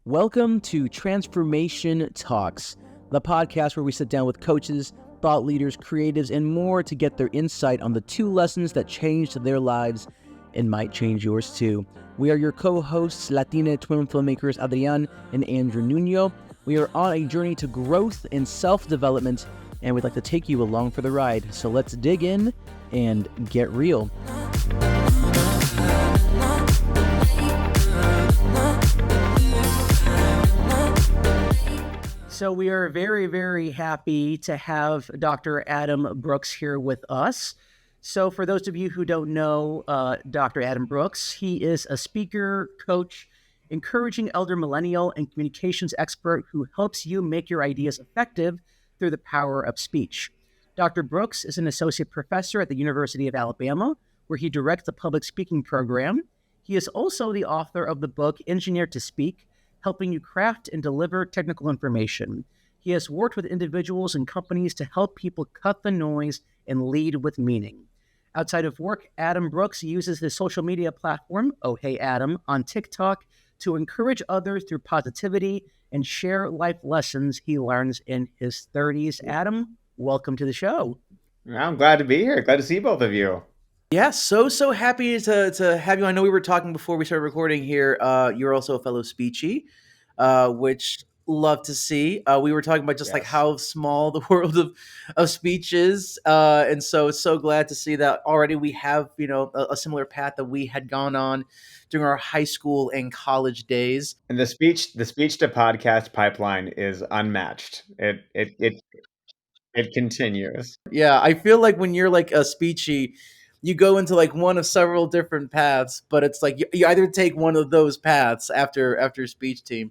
Welcome to Transformation Talks, the podcast where we sit down with coaches, thought leaders, creatives, and more to get their insight on the 2 lessons that changed their lives and might change yours too. We are your co-hosts, Latina twin filmmakers Adrian and Andrew Nuño. We are on a journey to growth and self-development, and we'd like to take you along for the ride. So let's dig in and get real. So we are very, very happy to have Dr. Adam Brooks here with us. So for those of you who don't know Dr. Adam Brooks, he is a speaker, coach, encouraging elder millennial, and communications expert who helps you make your ideas effective through the power of speech. Dr. Brooks is an associate professor at the University of Alabama, where he directs the public speaking program. He is also the author of the book Engineered to Speak, helping you craft and deliver technical information. He has worked with individuals and companies to help people cut the noise and lead with meaning. Outside of work, Adam Brooks uses his social media platform, Oh Hey Adam, on TikTok to encourage others through positivity and share life lessons he learns in his 30s. Adam, welcome to the show. I'm glad to be here. Glad to see both of you. Yeah, so happy to have you. I know we were talking before we started recording here. You're also a fellow speechy, which love to see. We were talking about just like Yes. how small the world of speech is, and so glad to see that already we have a similar path that we had gone on during our high school and college days. And the speech to podcast pipeline is unmatched. It continues. Yeah, I feel like when you're like a speechy, you go into like one of several different paths, but it's like you either take one of those paths after speech team.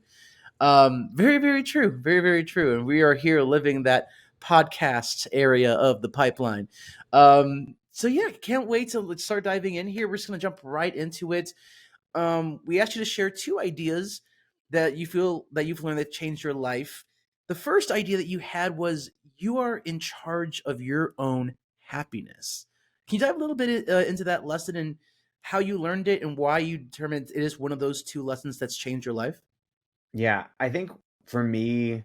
Very, very true. Very, very true. And we are here living that podcast area of the pipeline. So yeah, can't wait to let's start diving in here. We're just gonna jump right into it. We asked you to share 2 ideas that you feel that you've learned that changed your life. The first idea that you had was you are in charge of your own happiness. Can you dive a little bit into that lesson and how you learned it and why you determined it is one of those 2 lessons that's changed your life? Yeah, I think for me,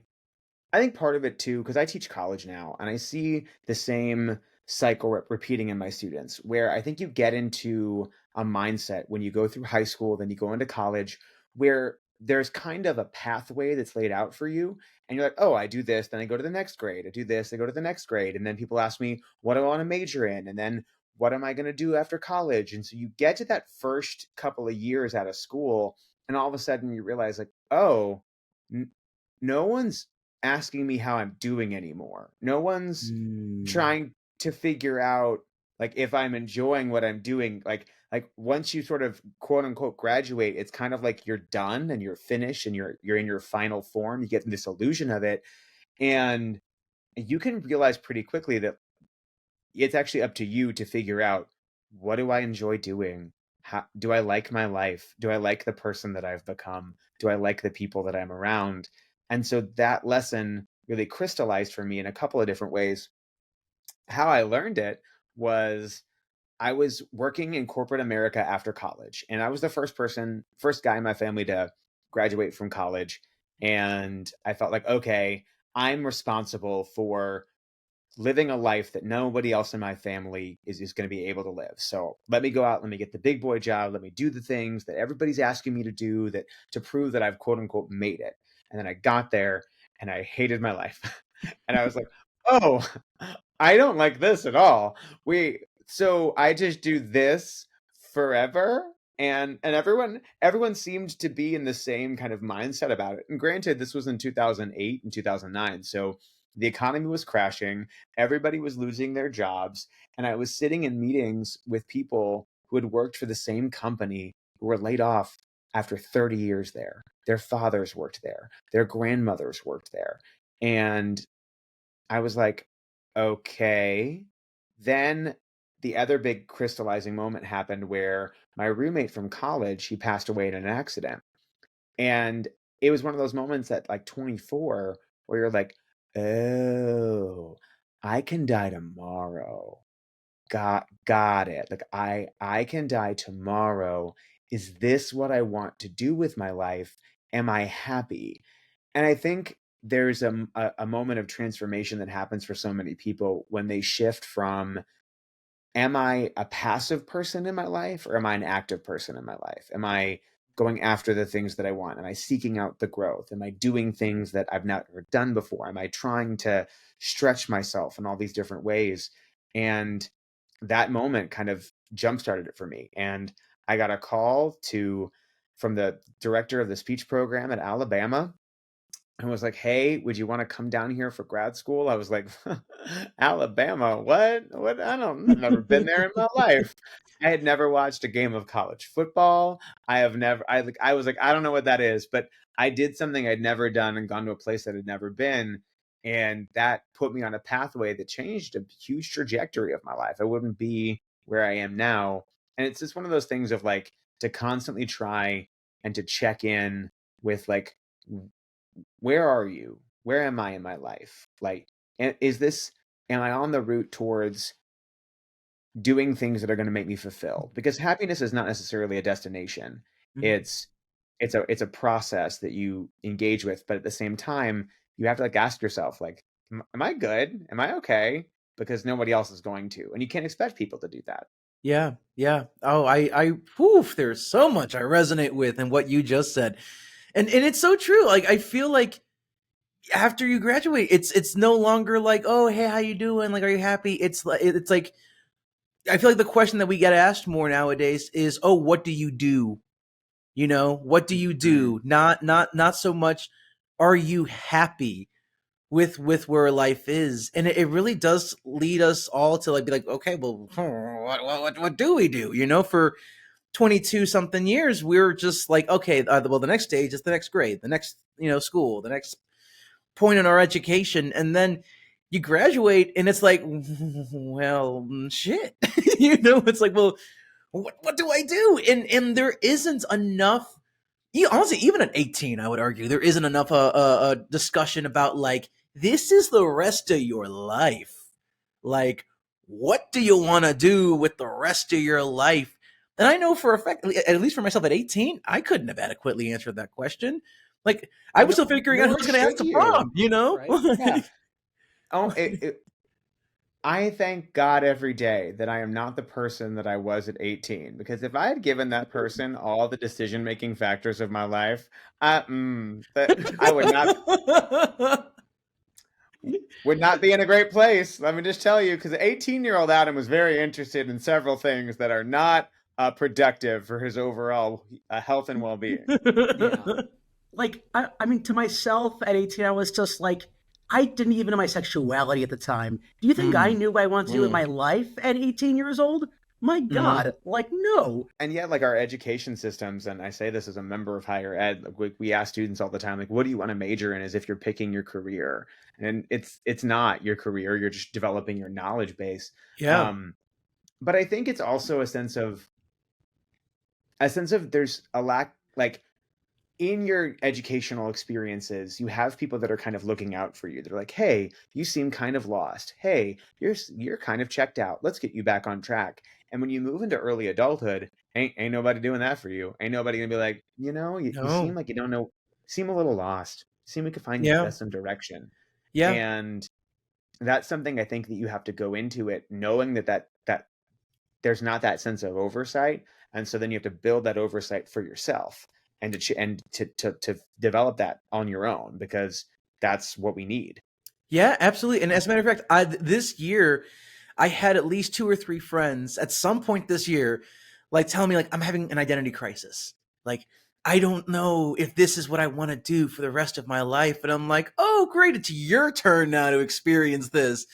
I think part of it too, because I teach college now and I see the same cycle repeating in my students, where I think you get into a mindset when you go through high school, then you go into college, where there's kind of a pathway that's laid out for you. And you're like, oh, I do this, then I go to the next grade. I do this, I go to the next grade. And then people ask me, what do I want to major in? And then what am I going to do after college? And so you get to that first couple of years out of school, and all of a sudden you realize, like, oh, no one's asking me how I'm doing anymore. No one's trying to figure out like if I'm enjoying what I'm doing. Like once you sort of quote unquote graduate, it's kind of like you're done and you're finished and you're in your final form. You get this illusion of it. And you can realize pretty quickly that it's actually up to you to figure out, what do I enjoy doing? How do I like my life? Do I like the person that I've become? Do I like the people that I'm around? And so that lesson really crystallized for me in a couple of different ways. How I learned it was I was working in corporate America after college, and I was the first guy in my family to graduate from college. And I felt like, okay, I'm responsible for living a life that nobody else in my family is going to be able to live. So let me go out, let me get the big boy job, let me do the things that everybody's asking me to do, that to prove that I've quote unquote made it. And then I got there and I hated my life. And I was like, oh, I don't like this at all. So I just do this forever. And everyone seemed to be in the same kind of mindset about it. And granted, this was in 2008 and 2009. So the economy was crashing, everybody was losing their jobs, and I was sitting in meetings with people who had worked for the same company who were laid off after 30 years there. Their fathers worked there, their grandmothers worked there. And I was like, okay. Then the other big crystallizing moment happened where my roommate from college, he passed away in an accident. And it was one of those moments at like 24 where you're like, oh, I can die tomorrow. Got it. Like I can die tomorrow. Is this what I want to do with my life? am I happy? And I think there's a moment of transformation that happens for so many people when they shift from, am I a passive person in my life or am I an active person in my life? Am I going after the things that I want? Am I seeking out the growth? Am I doing things that I've never done before? Am I trying to stretch myself in all these different ways? And that moment kind of jump started it for me. And I got a call from the director of the speech program at Alabama, and was like, "Hey, would you want to come down here for grad school?" I was like, "Alabama? What? What? I've never been there in my life." I had never watched a game of college football. I was like, I don't know what that is, but I did something I'd never done and gone to a place that I'd never been. And that put me on a pathway that changed a huge trajectory of my life. I wouldn't be where I am now. And it's just one of those things of like to constantly try and to check in with like, where are you? Where am I in my life? Like, am I on the route towards doing things that are going to make me fulfilled? Because happiness is not necessarily a destination. Mhm. It's it's a process that you engage with, but at the same time, you have to like ask yourself, like, am I good? Am I okay? Because nobody else is going to, and you can't expect people to do that. Yeah, yeah. Oh, whew, there's so much I resonate with in what you just said. And it's so true. Like I feel like after you graduate, it's no longer like, oh, hey, how you doing? Like, are you happy? It's like I feel like the question that we get asked more nowadays is, oh, what do you do? You know, what do you Mm. do? Not so much, are you happy with where life is? And it really does lead us all to like be like, okay, well, what do we do? You know, for 22 something years, we're just like, okay, well, the next stage is the next grade, the next, school, the next point in our education. And then you graduate and it's like, well, shit. It's like, well, what do I do? And there isn't enough. Honestly, even at 18, I would argue there isn't enough a discussion about like, this is the rest of your life. Like, what do you want to do with the rest of your life? And I know for a fact, at least for myself at 18, I couldn't have adequately answered that question. Like, I Well, was still figuring out who nor was going to ask should the you, prom, you know? Right. yeah. Oh, I thank God every day that I am not the person that I was at 18, because if I had given that person all the decision-making factors of my life, that I would not be in a great place. Let me just tell you, because 18-year-old Adam was very interested in several things that are not productive for his overall health and well-being. Yeah. Like, I mean, to myself at 18, I was just like, I didn't even know my sexuality at the time. Do you think I Mm, knew what I wanted to do with mm, my life at 18 years old? My mhm. God, like, no. And yet, like our education systems, and I say this as a member of higher ed, like, we ask students all the time, like, what do you want to major in, as if you're picking your career. And it's not your career, you're just developing your knowledge base. Yeah. Um, but I think it's also a sense of there's a lack, like, in your educational experiences, you have people that are kind of looking out for you. They're like, "Hey, you seem kind of lost. Hey, you're kind of checked out. Let's get you back on track." And when you move into early adulthood, ain't nobody doing that for you. Ain't nobody gonna be like, you seem No. like you don't know, seem a little lost. Seem we could find Yeah. some direction. Yeah. And that's something I think that you have to go into it knowing that there's not that sense of oversight, and so then you have to build that oversight for yourself, and to develop that on your own, because that's what we need. Yeah, absolutely. And as a matter of fact, this year I had at least two or three friends at some point this year, like telling me like I'm having an identity crisis. Like I don't know if this is what I want to do for the rest of my life. And I'm like, oh great, it's your turn now to experience this.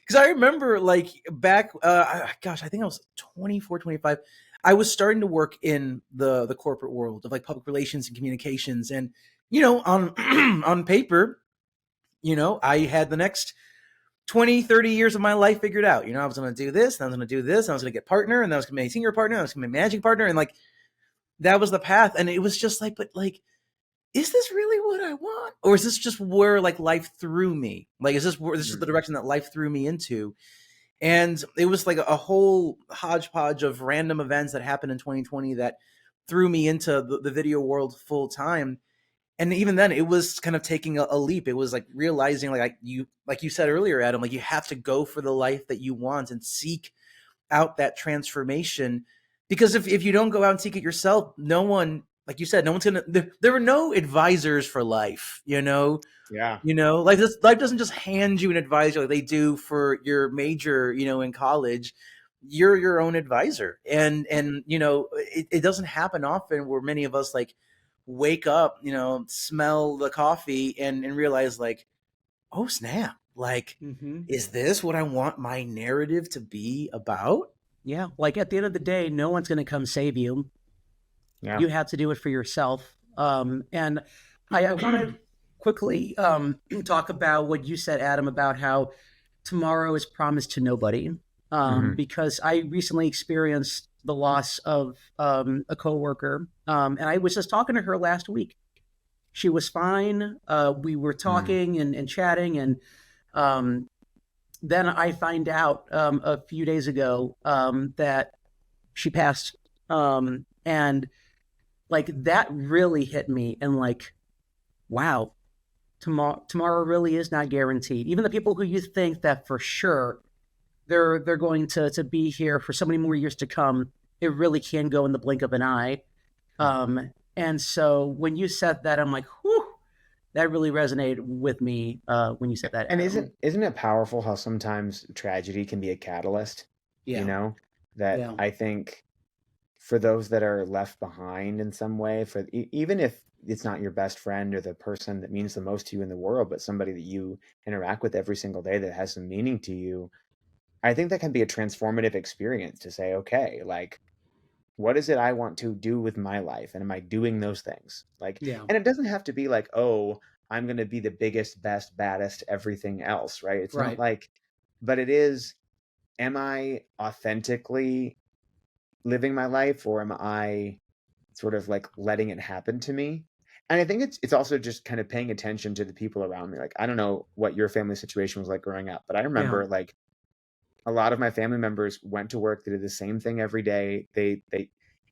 Because I remember like back, gosh, I think I was 24, 25. I was starting to work in the corporate world of like public relations and communications, and on on paper, I had the next 20, 30 years of my life figured out. I was going to do this, and I was going to do this, and I was going to get partner, and I was going to be a senior partner, and I was going to be a managing partner, and like that was the path. And it was just like, but like, is this really what I want, or is this just where like life threw me? Like, is this is the Mm. direction that life threw me into? And it was like a whole hodgepodge of random events that happened in 2020 that threw me into the video world full time. And even then, it was kind of taking a leap. It was like realizing, like you said earlier, Adam, like you have to go for the life that you want and seek out that transformation. Because if you don't go out and seek it yourself, no one, like you said, no one's gonna. There were no advisors for life, you know. Yeah. Like this life doesn't just hand you an advisor like they do for your major, in college. You're your own advisor. And it doesn't happen often where many of us like wake up, smell the coffee and realize like, oh snap, like Mm-hmm. is this what I want my narrative to be about? Yeah. Like at the end of the day, no one's going to come save you. Yeah. You have to do it for yourself. And I want to quickly talk about what you said, Adam, about how tomorrow is promised to nobody. Hmm. Because I recently experienced the loss of a coworker, and I was just talking to her last week. She was fine. We were talking and chatting, and um, then I find out a few days ago that she passed, and like that really hit me, and like, wow, tomorrow really is not guaranteed. Even the people who you think that for sure they're going to be here for so many more years to come, it really can go in the blink of an eye. And so when you said that, I'm like, whew, that really resonated with me when you said that, And Adam. isn't it powerful how sometimes tragedy can be a catalyst? You Yeah, know, that yeah, I think for those that are left behind in some way, even if it's not your best friend or the person that means the most to you in the world, but somebody that you interact with every single day that has some meaning to you, I think that can be a transformative experience to say, okay, like, what is it I want to do with my life? And am I doing those things? Like, yeah, and it doesn't have to be like, oh, I'm going to be the biggest, best, baddest, everything else, right? It's not right, like, but it is, am I authentically living my life, or am I sort of like letting it happen to me? And I think it's also just kind of paying attention to the people around me. Like, I don't know what your family situation was like growing up, but I yeah, remember like a lot of my family members went to work. They did the same thing every day. They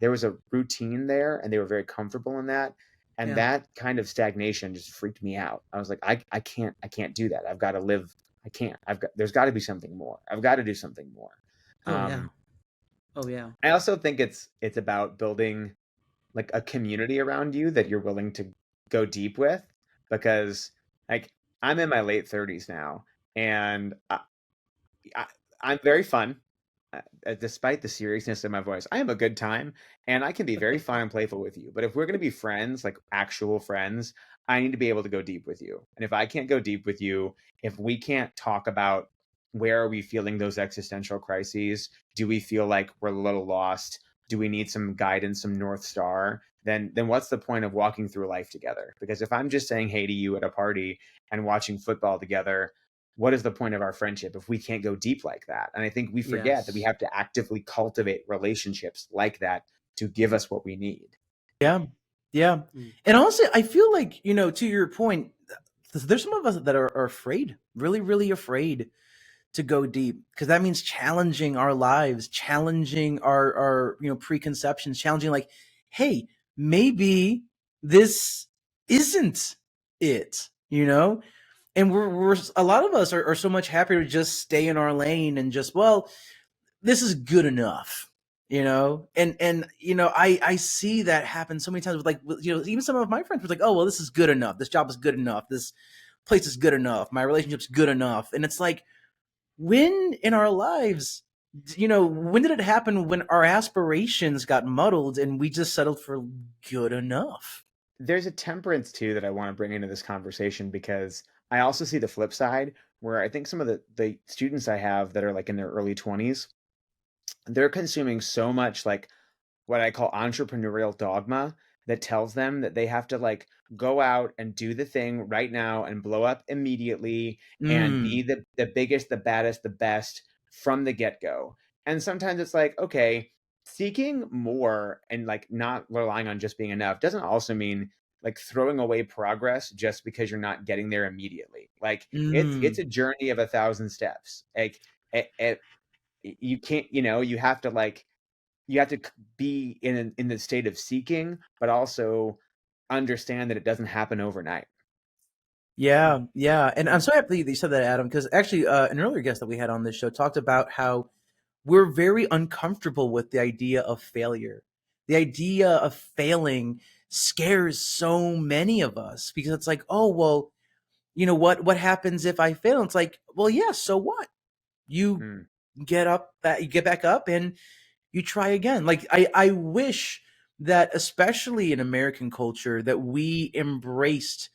there was a routine there, and they were very comfortable in that. And yeah. that kind of stagnation just freaked me out. I was like, I can't do that. I've got to live. I can't. There's got to be something more. I've got to do something more. Oh yeah, Um, oh yeah, I also think it's about building like a community around you that you're willing to go deep with, because like I'm in my late 30s now, and I, I'm very fun. Despite the seriousness of my voice, I am a good time, and I can be very fun and playful with you. But if we're going to be friends, like actual friends, I need to be able to go deep with you. And if I can't go deep with you, if we can't talk about where are we feeling those existential crises, do we feel like we're a little lost? Do we need some guidance, some North Star? Then what's the point of walking through life together? Because if I'm just saying hey to you at a party and watching football together, what is the point of our friendship if we can't go deep like that? And I think we forget that we yes, have to actively cultivate relationships like that to give us what we need. Yeah. Yeah. mm, And honestly, I feel like, to your point, there's some of us that are afraid, really, really afraid to go deep because that means challenging our lives, challenging our preconceptions, challenging like, hey, maybe this isn't it, and we're a lot of us are so much happier to just stay in our lane and just, well, this is good enough, and I see that happen so many times with like even some of my friends were like, oh well, this is good enough, this job is good enough, this place is good enough, my relationship's good enough. And it's like, when in our lives, when did it happen when our aspirations got muddled and we just settled for good enough? There's a temperance too that I want to bring into this conversation, because I also see the flip side where I think some of the students I have that are like in their early 20s, they're consuming so much like what I call entrepreneurial dogma that tells them that they have to like go out and do the thing right now and blow up immediately and Mm. be the biggest, the baddest, the best from the get-go. And sometimes it's like, okay, seeking more and like not relying on just being enough doesn't also mean like throwing away progress just because you're not getting there immediately. Like it's Mm. a journey of 1,000 steps. Like you can't, you have to like you have to be in the state of seeking, but also understand that it doesn't happen overnight. Yeah, yeah, and I'm so happy that you said that, Adam, because actually, an earlier guest that we had on this show talked about how we're very uncomfortable with the idea of failure. The idea of failing scares so many of us because it's like, oh well, what happens if I fail? It's like, well, yeah, so what? You Mm, you get back up and you try again. Like I wish that especially in American culture that we embraced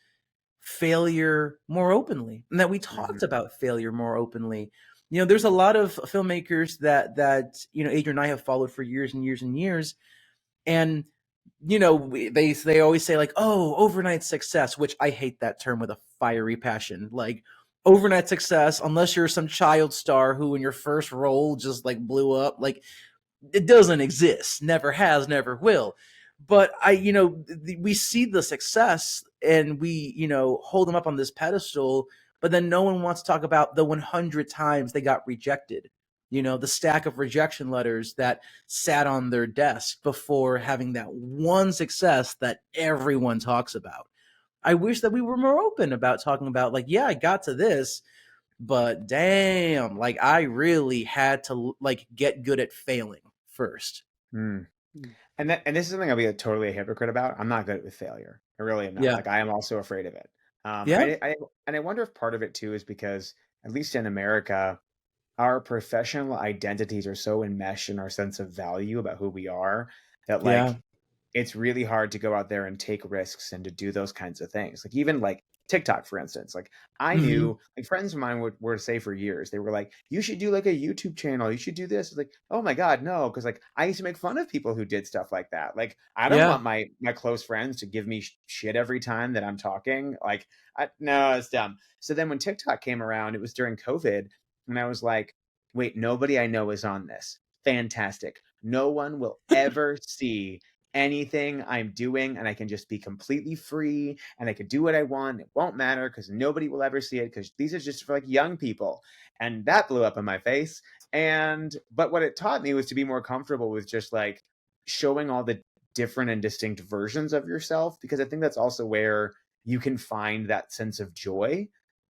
failure more openly and that we talked mhm, about failure more openly. There's a lot of filmmakers that Adrian and I have followed for years and years and years, and they always say like, oh, overnight success, which I hate that term with a fiery passion. Like, overnight success, unless you're some child star who in your first role just like blew up, like it doesn't exist, never has, never will. But we see the success and we hold them up on this pedestal, but then no one wants to talk about the 100 times they got rejected, the stack of rejection letters that sat on their desk before having that one success that everyone talks about. I wish that we were more open about talking about, like, yeah, I got to this, but damn, like I really had to like get good at failing first. mm. Mm. And this is something I'll be totally a hypocrite about. I'm not good with failure. I really am not. Yeah. Like I am also afraid of it. Yeah. And I wonder if part of it too is because at least in America, our professional identities are so enmeshed in our sense of value about who we are that Yeah. like it's really hard to go out there and take risks and to do those kinds of things. Like even like TikTok, for instance, like I Hmm. knew like friends of mine were to say for years, they were like, you should do like a YouTube channel. You should do this. It's like, oh my God, no. Cause like I used to make fun of people who did stuff like that. Like I don't Yeah. want my close friends to give me shit every time that I'm talking. Like no, it's dumb. So then when TikTok came around, it was during COVID. And I was like, wait, nobody I know is on this. Fantastic. No one will ever see anything I'm doing, and I can just be completely free and I can do what I want. It won't matter because nobody will ever see it because these are just for like young people. And that blew up in my face. But what it taught me was to be more comfortable with just like showing all the different and distinct versions of yourself, because I think that's also where you can find that sense of joy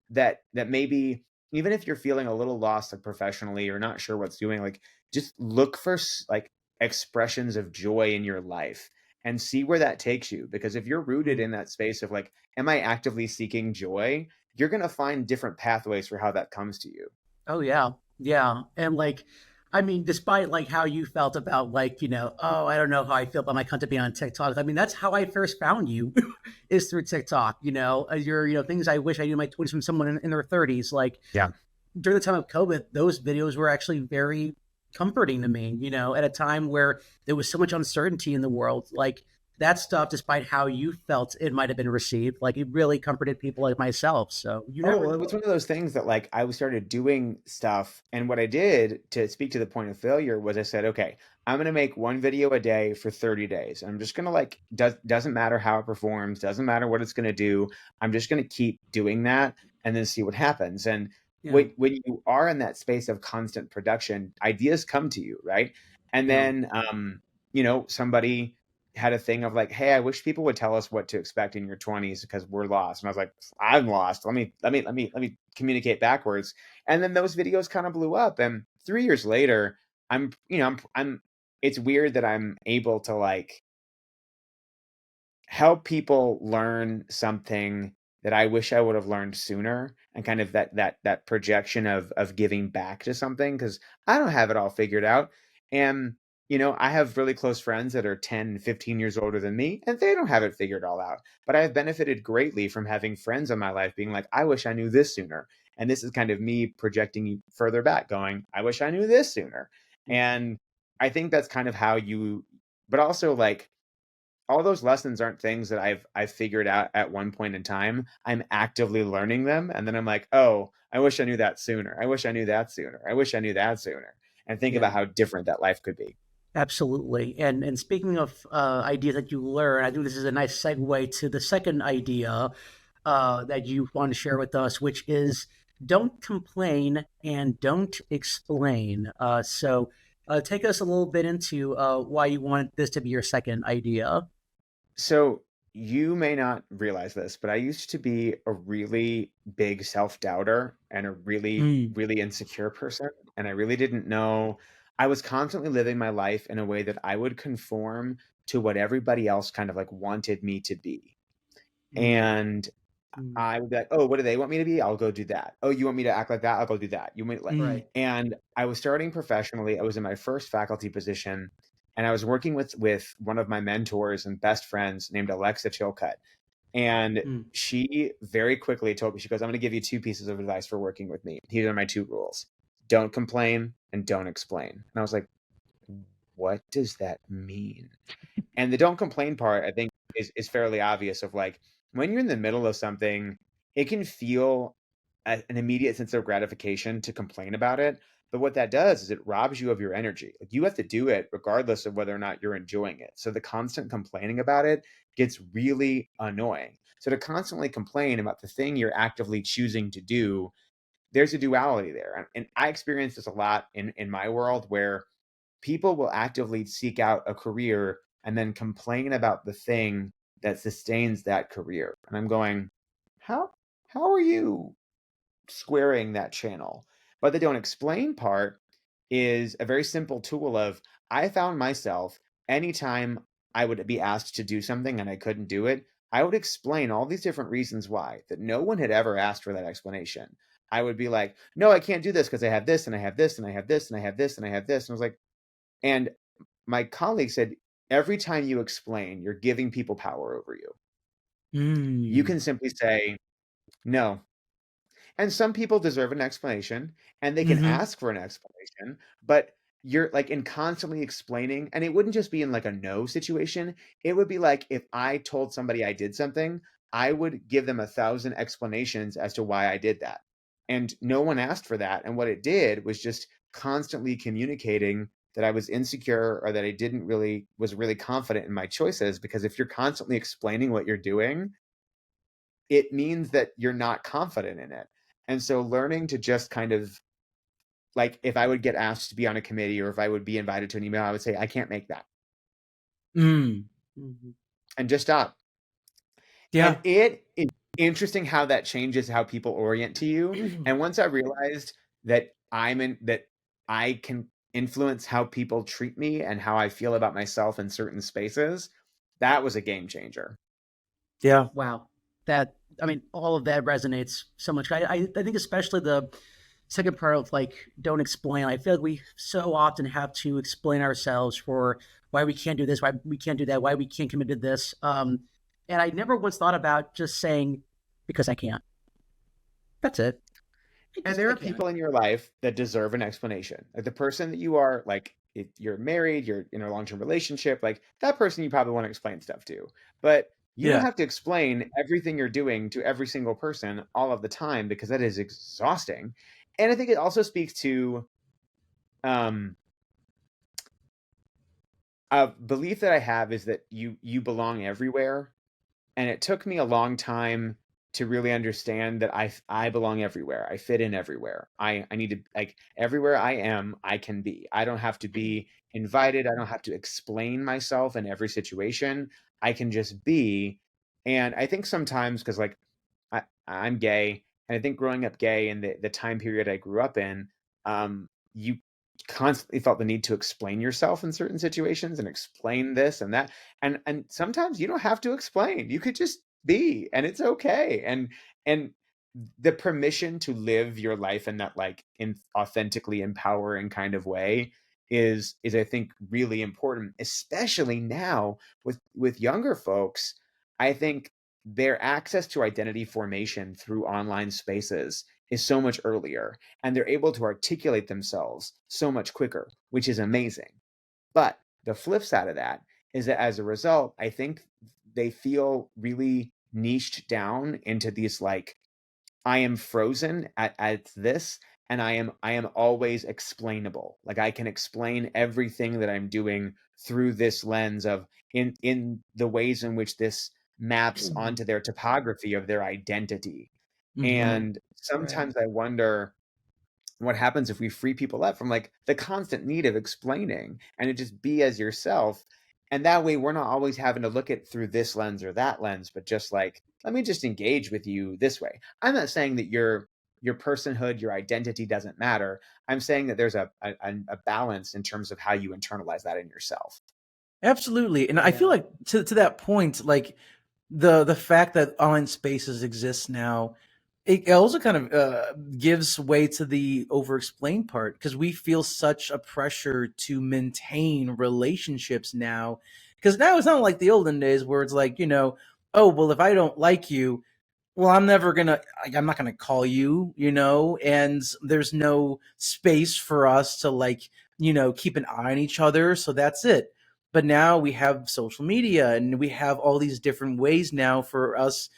that maybe even if you're feeling a little lost like professionally or not sure what's doing, like just look for like expressions of joy in your life and see where that takes you, because if you're rooted Mm. in that space of like, am I actively seeking joy, you're going to find different pathways for how that comes to you. Oh yeah, yeah, and like, I mean, despite like how you felt about like oh, I don't know how I feel about my content being on TikTok. I mean, that's how I first found you, is through TikTok. Your things I wish I knew in my 20s from someone in their 30s. Like Yeah. during the time of COVID, those videos were actually very comforting to me, at a time where there was so much uncertainty in the world. Like that stuff, despite how you felt it might have been received, like it really comforted people like myself. So you Oh, never well, it was know. one of those things that like I started doing stuff, and what I did to speak to the point of failure was I said, okay, I'm gonna make one video a day for 30 days. I'm just gonna like doesn't matter how it performs, doesn't matter what it's gonna do. I'm just gonna keep doing that and then see what happens. And Yeah, when you are in that space of constant production, ideas come to you, right? And yeah. then somebody had a thing of like, hey, I wish people would tell us what to expect in your 20s because we're lost. And I was like, I'm lost. Let me communicate backwards. And then those videos kind of blew up. And 3 years later, I'm it's weird that I'm able to like help people learn something that I wish I would have learned sooner, and kind of that projection of giving back to something, because I don't have it all figured out. And I have really close friends that are 10, 15 years older than me, and they don't have it figured all out. But I've benefited greatly from having friends in my life being like, I wish I knew this sooner. And this is kind of me projecting further back, going, I wish I knew this sooner. Mm. And I think that's kind of how but also like all those lessons aren't things that I've figured out at one point in time. I'm actively learning them, and then I'm like, "Oh, I wish I knew that sooner. I wish I knew that sooner. I wish I knew that sooner." And think Yeah. about how different that life could be. Absolutely. And speaking of ideas that you learn, I think this is a nice segue to the second idea that you want to share with us, which is don't complain and don't explain. So take us a little bit into why you want this to be your second idea. So you may not realize this, but I used to be a really big self-doubter and a really, Mm, really insecure person. And I really didn't know. I was constantly living my life in a way that I would conform to what everybody else kind of like wanted me to be. mm, And mm. I would be like, oh, what do they want me to be? I'll go do that. Oh, you want me to act like that? I'll go do that. You mean like, Mm, Right. and I was starting professionally. I was in my first faculty position, and I was working with one of my mentors and best friends named Alexa Chilcutt. And mm, she very quickly told me, she goes, I'm going to give you two pieces of advice for working with me. These are my two rules: don't complain and don't explain. And I was like, what does that mean? And the don't complain part, I think, is fairly obvious of like when you're in the middle of something, it can feel an immediate sense of gratification to complain about it. But what that does is it robs you of your energy. Like you have to do it regardless of whether or not you're enjoying it. So the constant complaining about it gets really annoying. So to constantly complain about the thing you're actively choosing to do, there's a duality there. And I experience this a lot in my world where people will actively seek out a career and then complain about the thing that sustains that career. And I'm going, how how are you squaring that channel? But the don't explain part is a very simple tool of I found myself anytime I would be asked to do something and I couldn't do it, I would explain all these different reasons why that no one had ever asked for that explanation. I would be like, no, I can't do this because I have this and I have this and I have this and I have this and I have this. And I was like, and my colleague said, every time you explain, you're giving people power over you. You mm, can simply say, no. And some people deserve an explanation and they can mhm, ask for an explanation, but you're like in constantly explaining, and it wouldn't just be in like a no situation. It would be like if I told somebody I did something, I would give them 1,000 explanations as to why I did that. And no one asked for that. And what it did was just constantly communicating that I was insecure or that I didn't really was really confident in my choices. Because if you're constantly explaining what you're doing, it means that you're not confident in it. And so learning to just kind of like if I would get asked to be on a committee or if I would be invited to an email, I would say, I can't make that. mm, mhm. And just stop. And Yeah. it is interesting how that changes how people orient to you. And once I realized that that I can influence how people treat me and how I feel about myself in certain spaces, that was a game changer. Yeah. Wow. That, I mean, all of that resonates so much. I think especially the second part of like, don't explain. I feel like we so often have to explain ourselves for why we can't do this, why we can't do that, why we can't commit to this. And I never once thought about just saying, because I can't. That's it. And Because there I are can't. people in your life that deserve an explanation. Like the person that you are, like if you're married, you're in a long-term relationship, like that person you probably want to explain stuff to. But you don't Yeah. have to explain everything you're doing to every single person all of the time because that is exhausting. And I think it also speaks to um a belief that I have is that you belong everywhere. And it took me a long time to really understand that I belong everywhere. I fit in everywhere. I need to like everywhere I am, I can be. I don't have to be invited. I don't have to explain myself in every situation. I can just be. And I think sometimes because like I'm gay, and I think growing up gay in the time period I grew up in, you constantly felt the need to explain yourself in certain situations and explain this and that. And sometimes you don't have to explain. You could just be, and it's okay. And the permission to live your life in that like in authentically empowering kind of way is I think really important, especially now with younger folks. I think their access to identity formation through online spaces is so much earlier, and they're able to articulate themselves so much quicker, which is amazing. But the flip side of that is that as a result, I think they feel really niched down into these like I am frozen at this, and I am always explainable. Like I can explain everything that I'm doing through this lens of in the ways in which this maps onto their topography of their identity. Mm-hmm. And Right. sometimes I wonder what happens if we free people up from like the constant need of explaining and to just be as yourself. And that way we're not always having to look at through this lens or that lens, but just like, let me just engage with you this way. I'm not saying that your personhood, your identity doesn't matter. I'm saying that there's a balance in terms of how you internalize that in yourself. Absolutely. And I feel Yeah. like to that point, like the fact that online spaces exist now, it also kind of gives way to the over explain part, because we feel such a pressure to maintain relationships now. Because now it's not like the olden days where it's like, oh, well, if I don't like you, well, I'm not gonna call you, and there's no space for us to, like, keep an eye on each other. So that's it. But now we have social media, and we have all these different ways now for us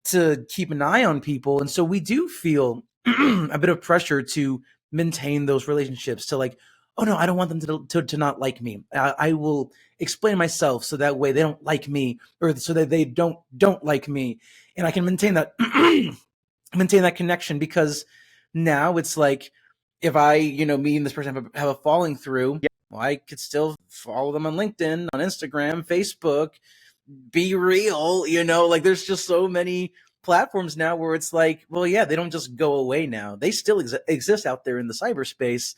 to keep an eye on people. And so we do feel a bit of pressure to maintain those relationships, to, like, oh no, I don't want them to not like me. I will explain myself so that way they don't like me, or so that they don't like me, and I can maintain that maintain that connection. Because now it's like, if I, me and this person have a falling through, well, I could still follow them on LinkedIn, on Instagram, Facebook, be real, like, there's just so many platforms now where it's like, well, yeah, they don't just go away now. They still exist out there in the cyberspace,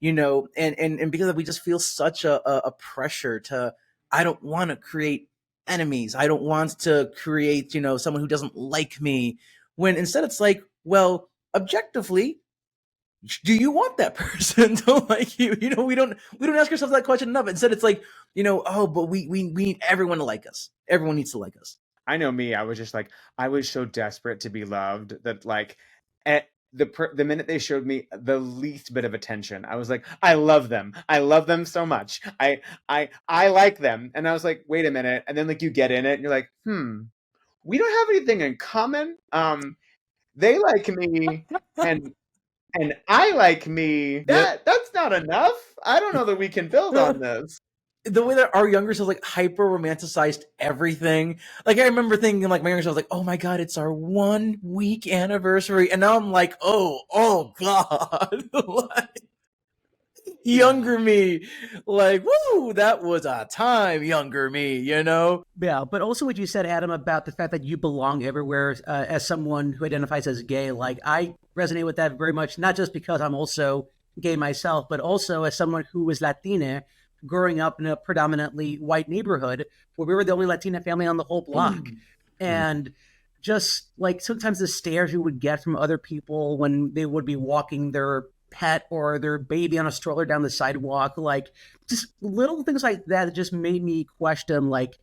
and because we just feel such a pressure to, I don't want to create enemies. I don't want to create, someone who doesn't like me. When instead it's like, well, objectively, do you want that person to like you? We don't ask ourselves that question enough. Instead, it's like, oh, but we need everyone to like us. Everyone needs to like us. I know me, I was just like, I was so desperate to be loved that, like, at the minute they showed me the least bit of attention, I was like, I love them so much, I like them. And I was like, wait a minute. And then, like, you get in it and you're like, we don't have anything in common. They like me, and I like me. Yep. That's not enough. I don't know that we can build on this. The way that our younger selves, like, hyper romanticized everything. Like, I remember thinking, like, my younger self was like, oh my god, it's our 1 week anniversary, and now I'm like, oh god. Like, younger me, like, woo, that was a time, younger me. Yeah, but also what you said, Adam, about the fact that you belong everywhere, as someone who identifies as gay. Like, I resonate with that very much, not just because I'm also gay myself, but also as someone who was Latina, growing up in a predominantly white neighborhood where we were the only Latina family on the whole block. And just like sometimes the stares you would get from other people when they would be walking their pet or their baby on a stroller down the sidewalk, like just little things like that just made me question, like,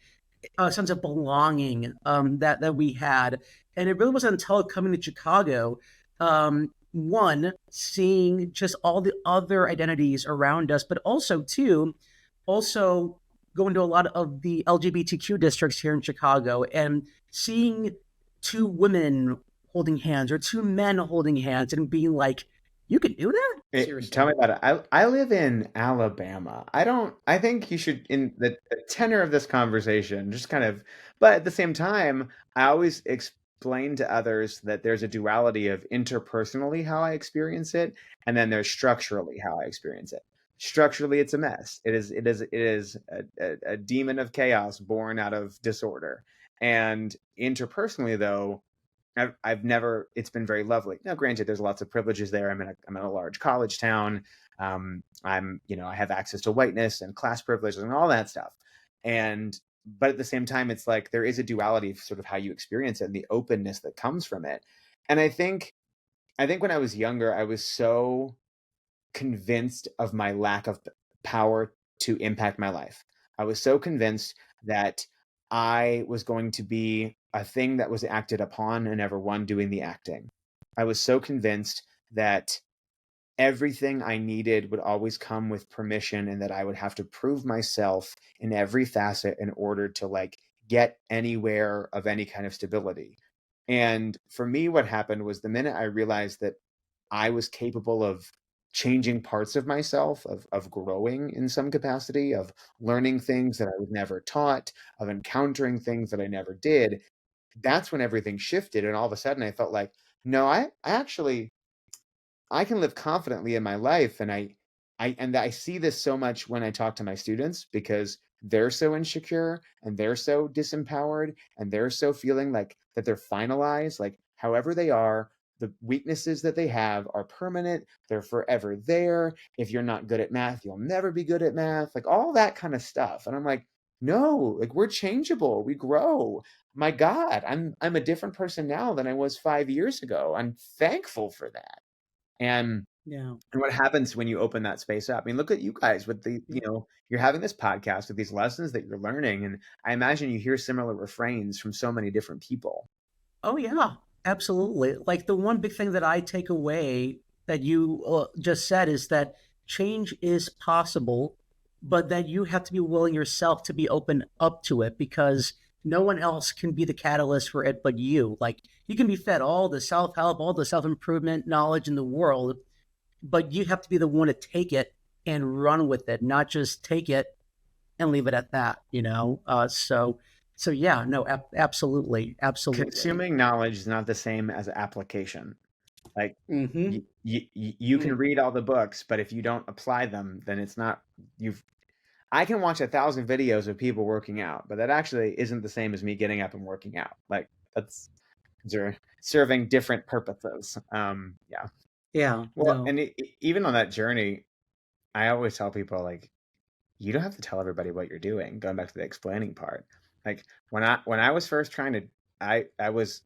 a sense of belonging, that we had. And it really wasn't until coming to Chicago, one, seeing just all the other identities around us, but also two, also going to a lot of the LGBTQ districts here in Chicago and seeing two women holding hands or two men holding hands and being like, you can do that? Tell Seriously. me about it. I live in Alabama. I think you should, in the tenor of this conversation, just kind of, but at the same time, I always explain to others that there's a duality of interpersonally how I experience it, and then there's structurally how I experience it. Structurally, it's a mess. It is a demon of chaos born out of disorder. And interpersonally, though, I've never. It's been very lovely. Now, granted, there's lots of privileges there. I'm in a large college town. I have access to whiteness and class privileges and all that stuff. And but at the same time, it's like there is a duality of sort of how you experience it and the openness that comes from it. And I think when I was younger, I was so convinced of my lack of power to impact my life. I was so convinced that I was going to be a thing that was acted upon and never one doing the acting. I was so convinced that everything I needed would always come with permission and that I would have to prove myself in every facet in order to, like, get anywhere of any kind of stability. And for me, what happened was the minute I realized that I was capable of changing parts of myself, of growing in some capacity, of learning things that I was never taught, of encountering things that I never did, that's when everything shifted. And all of a sudden I felt like, no, I actually I can live confidently in my life. And I see this so much when I talk to my students, because they're so insecure and they're so disempowered and they're so feeling like that they're finalized, like however they are, the weaknesses that they have are permanent. They're forever there. If you're not good at math, you'll never be good at math, like all that kind of stuff. And I'm like, no, like we're changeable. We grow. My God, I'm a different person now than I was 5 years ago. I'm thankful for that. And Yeah. and what happens when you open that space up? I mean, look at you guys with the, you're having this podcast with these lessons that you're learning. And I imagine you hear similar refrains from so many different people. Oh, yeah, absolutely. Like the one big thing that I take away that you just said is that change is possible, but that you have to be willing yourself to be open up to it because no one else can be the catalyst for it but you. Like you can be fed all the self help, all the self improvement knowledge in the world, but you have to be the one to take it and run with it, not just take it and leave it at that, you know? So yeah, no, absolutely. Absolutely. Consuming knowledge is not the same as application. Like Mm-hmm. you can read all the books, but if you don't apply them, then it's not you've. I can watch 1,000 videos of people working out, but that actually isn't the same as me getting up and working out. Like that's they're serving different purposes. Yeah. Yeah, Well, no. and even on that journey, I always tell people like you don't have to tell everybody what you're doing. Going back to the explaining part, like when I was first trying to, I was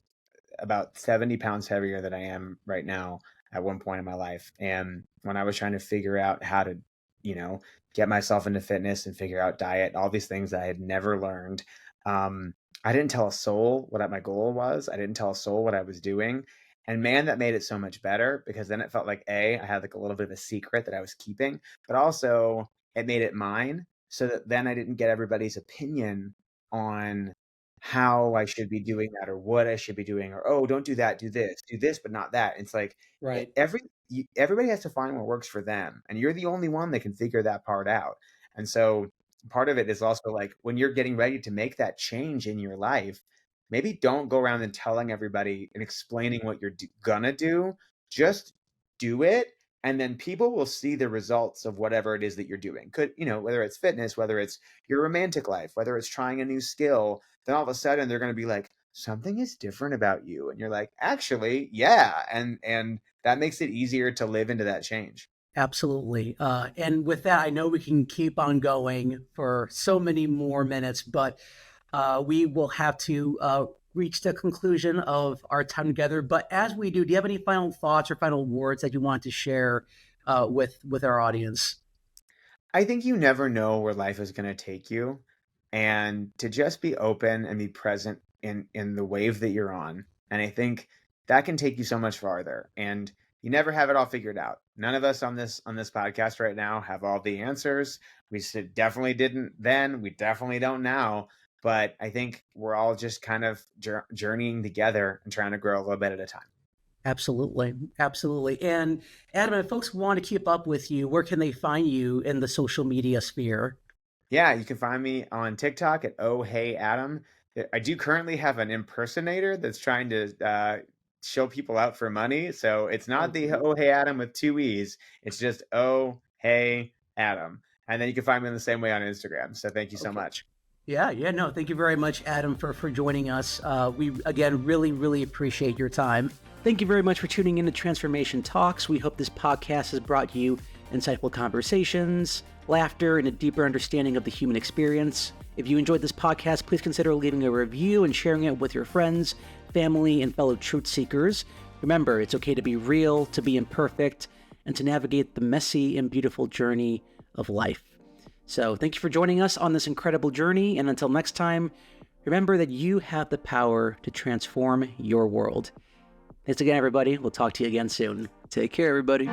about 70 pounds heavier than I am right now at one point in my life. And when I was trying to figure out how to, you know, get myself into fitness and figure out diet, all these things that I had never learned, I didn't tell a soul what my goal was. I didn't tell a soul what I was doing. And man, that made it so much better because then it felt like I had like a little bit of a secret that I was keeping, but also it made it mine so that then I didn't get everybody's opinion on how I should be doing that or what I should be doing or, oh, don't do that, do this, but not that. It's like Right. everybody has to find what works for them. And you're the only one that can figure that part out. And so part of it is also like when you're getting ready to make that change in your life, maybe don't go around and telling everybody and explaining what you're gonna do. Just do it. And then people will see the results of whatever it is that you're doing. Could, whether it's fitness, whether it's your romantic life, whether it's trying a new skill, then all of a sudden they're going to be like, something is different about you. And you're like, actually, yeah. And that makes it easier to live into that change. Absolutely. And with that, I know we can keep on going for so many more minutes, but we will have to reach the conclusion of our time together. But as we do you have any final thoughts or final words that you want to share with our audience? I think you never know where life is going to take you. And to just be open and be present in the wave that you're on. And I think that can take you so much farther. And you never have it all figured out. None of us on this podcast right now have all the answers. We definitely didn't then. We definitely don't now. But I think we're all just kind of journeying together and trying to grow a little bit at a time. Absolutely. Absolutely. And Adam, if folks want to keep up with you, where can they find you in the social media sphere? Yeah, you can find me on TikTok at Oh Hey Adam. I do currently have an impersonator that's trying to show people out for money. So it's not the Oh Hey Adam with two E's. It's just Oh Hey Adam. And then you can find me in the same way on Instagram. So thank you so much. Yeah, no, thank you very much, Adam, for joining us. We, again, really, really appreciate your time. Thank you very much for tuning in to Transformation Talks. We hope this podcast has brought you insightful conversations, laughter, and a deeper understanding of the human experience. If you enjoyed this podcast, please consider leaving a review and sharing it with your friends, family, and fellow truth seekers. Remember, it's okay to be real, to be imperfect, and to navigate the messy and beautiful journey of life. So thank you for joining us on this incredible journey. And until next time, remember that you have the power to transform your world. Thanks again, everybody. We'll talk to you again soon. Take care, everybody.